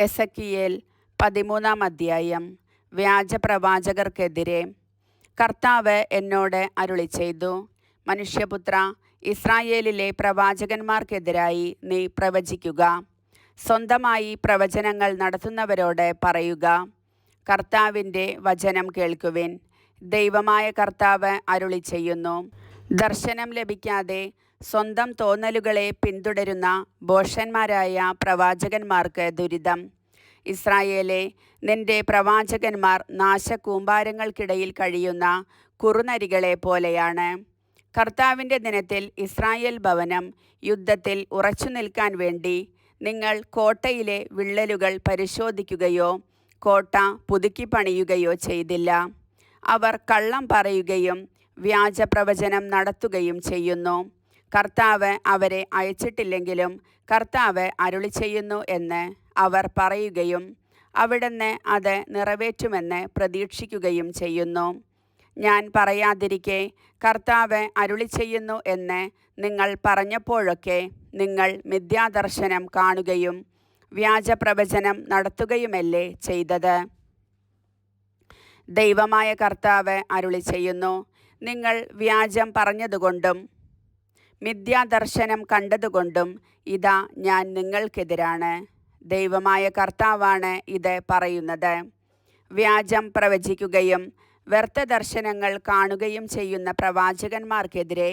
Ezekiel 13 അധ്യായം. വ്യാജപ്രവാചകർക്കെതിരെ. കർത്താവ് എന്നോട് അരുളിച്ചെയ്തു, മനുഷ്യപുത്ര, ഇസ്രായേലിലെ പ്രവാചകന്മാർക്കെതിരായി നീ പ്രവചിക്കുക. സ്വന്തമായി പ്രവചനങ്ങൾ നടത്തുന്നവരോട് പറയുക, കർത്താവിൻ്റെ വചനം കേൾക്കുവിൻ. ദൈവമായ കർത്താവ് അരുളിച്ചെയ്യുന്നു, ദർശനം ലഭിക്കാതെ സ്വന്തം തോന്നലുകളെ പിന്തുടരുന്ന ഭോഷന്മാരായ പ്രവാചകന്മാർക്ക് ദുരിതം. ഇസ്രായേലേ, നിന്റെ പ്രവാചകന്മാർ നാശകൂമ്പാരങ്ങൾക്കിടയിൽ കഴിയുന്ന കുറുനരികളെ പോലെയാണ്. കർത്താവിൻ്റെ ദിനത്തിൽ ഇസ്രായേൽ ഭവനം യുദ്ധത്തിൽ ഉറച്ചു നിൽക്കാൻ വേണ്ടി നിങ്ങൾ കോട്ടയിലെ വിള്ളലുകൾ പരിശോധിക്കുകയോ കോട്ട പുതുക്കി പണിയുകയോ ചെയ്തില്ല. അവർ കള്ളം പറയുകയും വ്യാജപ്രവചനം നടത്തുകയും ചെയ്യുന്നു. കർത്താവ് അവരെ അയച്ചിട്ടില്ലെങ്കിലും കർത്താവ് അരുളിച്ചെയ്യുന്നു എന്ന് അവർ പറയുകയും അവിടുന്ന് അത് നിറവേറ്റുമെന്ന് പ്രതീക്ഷിക്കുകയും ചെയ്യുന്നു. ഞാൻ പറയാതിരിക്കെ കർത്താവ് അരുളിച്ചെയ്യുന്നു എന്ന് നിങ്ങൾ പറഞ്ഞപ്പോഴൊക്കെ നിങ്ങൾ മിഥ്യാദർശനം കാണുകയും വ്യാജപ്രവചനം നടത്തുകയുമല്ലേ ചെയ്തത്. ദൈവമായ കർത്താവ് അരുളിച്ചെയ്യുന്നു, നിങ്ങൾ വ്യാജം പറഞ്ഞതുകൊണ്ടും മിഥ്യാദർശനം കണ്ടതുകൊണ്ടും ഇതാ ഞാൻ നിങ്ങൾക്കെതിരാണ്. ദൈവമായ കർത്താവാണ് ഇത് പറയുന്നത്. വ്യാജം പ്രവചിക്കുകയും വ്യർത്ഥ ദർശനങ്ങൾ കാണുകയും ചെയ്യുന്ന പ്രവാചകന്മാർക്കെതിരെ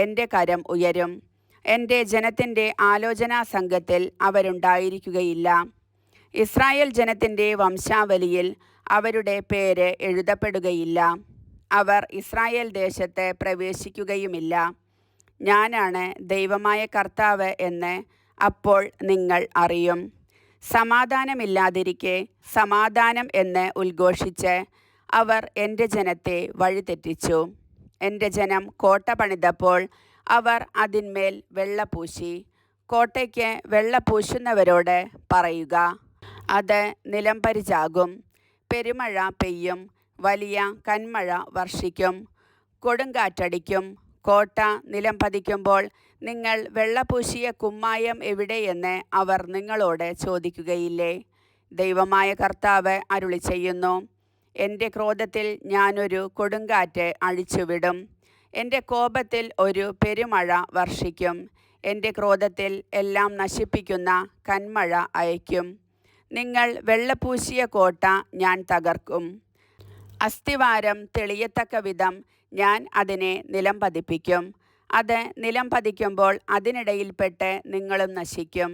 എൻ്റെ കരം ഉയരും. എൻ്റെ ജനത്തിൻ്റെ ആലോചനാ സംഘത്തിൽ അവരുണ്ടായിരിക്കുകയില്ല. ഇസ്രായേൽ ജനത്തിൻ്റെ വംശാവലിയിൽ അവരുടെ പേര് എഴുതപ്പെടുകയില്ല. അവർ ഇസ്രായേൽ ദേശത്ത് പ്രവേശിക്കുകയുമില്ല. ഞാനാണ് ദൈവമായ കർത്താവ് എന്ന് അപ്പോൾ നിങ്ങൾ അറിയും. സമാധാനമില്ലാതിരിക്കെ സമാധാനം എന്ന് ഉദ്ഘോഷിച്ച് അവർ എൻ്റെ ജനത്തെ വഴിതെറ്റിച്ചു. എൻ്റെ ജനം കോട്ട പണിതപ്പോൾ അവർ അതിന്മേൽ വെള്ള പൂശി. കോട്ടയ്ക്ക് വെള്ള പൂശുന്നവരോട് പറയുക, അത് നിലംപരിചാകും. പെരുമഴ പെയ്യും, വലിയ കന്മഴ വർഷിക്കും, കൊടുങ്കാറ്റടിക്കും. കോട്ട നിലം പതിക്കുമ്പോൾ നിങ്ങൾ വെള്ളപൂശിയ കുമ്മായം എവിടെയെന്ന് അവർ നിങ്ങളോട് ചോദിക്കുകയില്ലേ. ദൈവമായ കർത്താവ് അരുളിച്ചെയ്യുന്നു, എൻ്റെ ക്രോധത്തിൽ ഞാനൊരു കൊടുങ്കാറ്റ് അഴിച്ചുവിടും. എൻ്റെ കോപത്തിൽ ഒരു പെരുമഴ വർഷിക്കും. എൻ്റെ ക്രോധത്തിൽ എല്ലാം നശിപ്പിക്കുന്ന കന്മഴ അയക്കും. നിങ്ങൾ വെള്ളപൂശിയ കോട്ട ഞാൻ തകർക്കും. അസ്ഥിവാരം തെളിയത്തക്ക വിധം ഞാൻ അതിനെ നിലം പതിപ്പിക്കും. അത് നിലം പതിക്കുമ്പോൾ അതിനിടയിൽപ്പെട്ട് നിങ്ങളും നശിക്കും.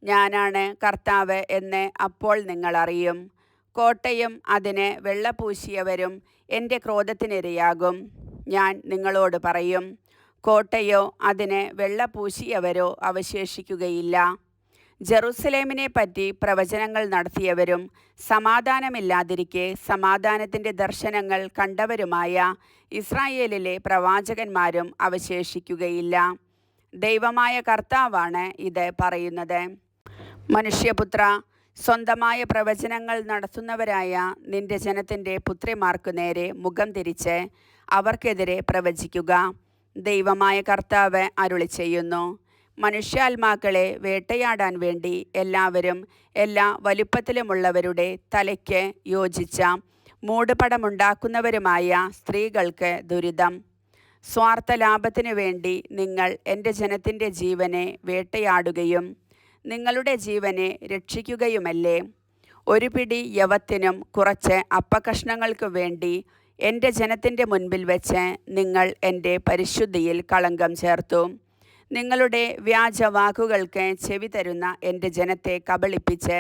ഞാനാണ് കർത്താവ് എന്ന് അപ്പോൾ നിങ്ങൾ അറിയും. കോട്ടയും അതിന് വെള്ളപൂശിയവരും എൻ്റെ ക്രോധത്തിനിരയാകും. ഞാൻ നിങ്ങളോട് പറയും, കോട്ടയോ അതിന് വെള്ളപൂശിയവരോ അവശേഷിക്കുകയില്ല. ജെറുസലേമിനെ പറ്റി പ്രവചനങ്ങൾ നടത്തിയവരും സമാധാനമില്ലാതിരിക്കെ സമാധാനത്തിൻ്റെ ദർശനങ്ങൾ കണ്ടവരുമായ ഇസ്രായേലിലെ പ്രവാചകന്മാരും അവശേഷിക്കുകയില്ല. ദൈവമായ കർത്താവാണ് ഇത് പറയുന്നത്. മനുഷ്യപുത്ര, സ്വന്തമായ പ്രവചനങ്ങൾ നടത്തുന്നവരായ നിന്റെ ജനത്തിൻ്റെ പുത്രിമാർക്കു നേരെ മുഖം തിരിച്ച് അവർക്കെതിരെ പ്രവചിക്കുക. ദൈവമായ കർത്താവ് അരുളിച്ചെയ്യുന്നു, മനുഷ്യാത്മാക്കളെ വേട്ടയാടാൻ വേണ്ടി എല്ലാവരും എല്ലാ വലുപ്പത്തിലുമുള്ളവരുടെ തലയ്ക്ക് യോജിച്ച മൂടുപടമുണ്ടാക്കുന്നവരുമായ സ്ത്രീകൾക്ക് ദുരിതം. സ്വാർത്ഥ ലാഭത്തിനു വേണ്ടി നിങ്ങൾ എൻ്റെ ജനത്തിൻ്റെ ജീവനെ വേട്ടയാടുകയും നിങ്ങളുടെ ജീവനെ രക്ഷിക്കുകയുമല്ലേ. ഒരു പിടി യവത്തിനും കുറച്ച് അപ്പക്കഷ്ണങ്ങൾക്കു വേണ്ടി എൻ്റെ ജനത്തിൻ്റെ മുൻപിൽ വെച്ച് നിങ്ങൾ എൻ്റെ പരിശുദ്ധിയിൽ കളങ്കം ചേർത്തു. നിങ്ങളുടെ വ്യാജവാക്കുകൾക്ക് ചെവി തരുന്ന എൻ്റെ ജനത്തെ കബളിപ്പിച്ച്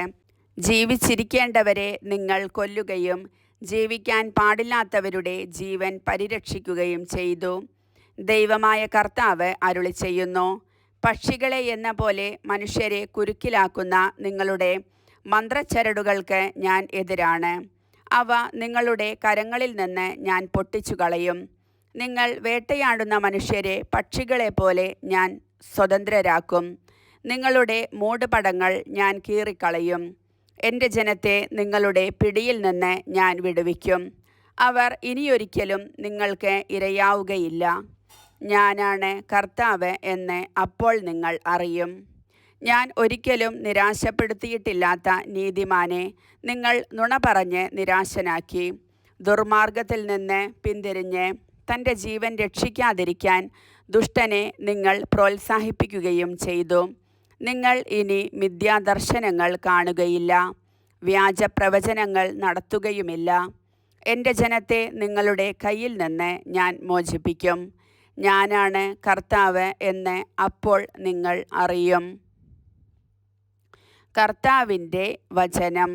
ജീവിച്ചിരിക്കേണ്ടവരെ നിങ്ങൾ കൊല്ലുകയും ജീവിക്കാൻ പാടില്ലാത്തവരുടെ ജീവൻ പരിരക്ഷിക്കുകയും ചെയ്തു. ദൈവമായ കർത്താവ് അരുളിച്ചെയ്യുന്നു, പക്ഷികളെ എന്ന പോലെ മനുഷ്യരെ കുരുക്കിലാക്കുന്ന നിങ്ങളുടെ മന്ത്രച്ചരടുകൾക്ക് ഞാൻ എതിരാണ്. അവ നിങ്ങളുടെ കരങ്ങളിൽ നിന്ന് ഞാൻ പൊട്ടിച്ചു കളയും. നിങ്ങൾ വേട്ടയാടുന്ന മനുഷ്യരെ പക്ഷികളെപ്പോലെ ഞാൻ സ്വതന്ത്രരാക്കും. നിങ്ങളുടെ മൂടുപടങ്ങൾ ഞാൻ കീറിക്കളയും. എൻ്റെ ജനത്തെ നിങ്ങളുടെ പിടിയിൽ നിന്ന് ഞാൻ വിടുവിക്കും. അവർ ഇനിയൊരിക്കലും നിങ്ങൾക്ക് ഇരയാവുകയില്ല. ഞാനാണ് കർത്താവ് എന്ന് അപ്പോൾ നിങ്ങൾ അറിയും. ഞാൻ ഒരിക്കലും നിരാശപ്പെടുത്തിയിട്ടില്ലാത്ത നീതിമാനെ നിങ്ങൾ നുണ പറഞ്ഞ് നിരാശനാക്കി. ദുർമാർഗത്തിൽ നിന്ന് പിന്തിരിഞ്ഞ് തൻ്റെ ജീവൻ രക്ഷിക്കാതിരിക്കാൻ ദുഷ്ടനെ നിങ്ങൾ പ്രോത്സാഹിപ്പിക്കുകയും ചെയ്തു. നിങ്ങൾ ഇനി മിഥ്യാദർശനങ്ങൾ കാണുകയില്ല, വ്യാജപ്രവചനങ്ങൾ നടത്തുകയുമില്ല. എൻ്റെ ജനത്തെ നിങ്ങളുടെ കയ്യിൽ നിന്ന് ഞാൻ മോചിപ്പിക്കും. ഞാനാണ് കർത്താവ് എന്ന് അപ്പോൾ നിങ്ങൾ അറിയും. കർത്താവിൻ്റെ വചനം.